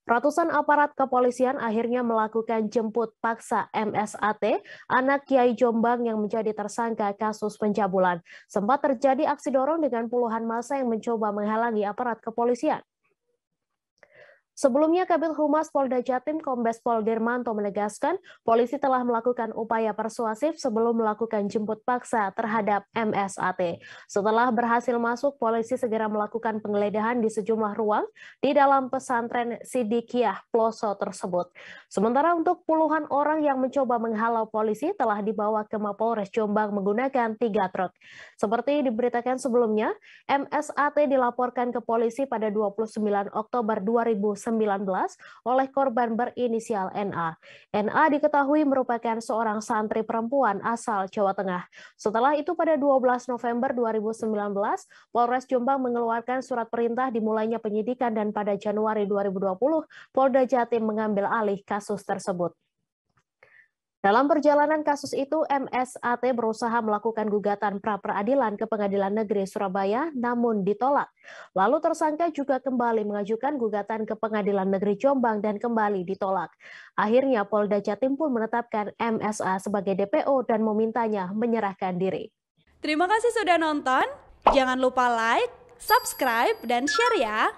Ratusan aparat kepolisian akhirnya melakukan jemput paksa MSAT, anak Kiai Jombang yang menjadi tersangka kasus pencabulan. Sempat terjadi aksi dorong dengan puluhan massa yang mencoba menghalangi aparat kepolisian. Sebelumnya, Kabid Humas Polda Jatim Kombes Pol Dirmanto menegaskan polisi telah melakukan upaya persuasif sebelum melakukan jemput paksa terhadap MSAT. Setelah berhasil masuk, polisi segera melakukan penggeledahan di sejumlah ruang di dalam pesantren Sidikiyah Ploso tersebut. Sementara untuk puluhan orang yang mencoba menghalau polisi telah dibawa ke Mapolres Jombang menggunakan 3 truk. Seperti diberitakan sebelumnya, MSAT dilaporkan ke polisi pada 29 Oktober 2019 oleh korban berinisial NA. NA diketahui merupakan seorang santri perempuan asal Jawa Tengah. Setelah itu pada 12 November 2019, Polres Jombang mengeluarkan surat perintah dimulainya penyidikan dan pada Januari 2020, Polda Jatim mengambil alih kasus tersebut. Dalam perjalanan kasus itu, MSAT berusaha melakukan gugatan pra-peradilan ke Pengadilan Negeri Surabaya, namun ditolak. Lalu tersangka juga kembali mengajukan gugatan ke Pengadilan Negeri Jombang dan kembali ditolak. Akhirnya Polda Jatim pun menetapkan MSA sebagai DPO dan memintanya menyerahkan diri. Terima kasih sudah nonton. Jangan lupa like, subscribe, dan share ya.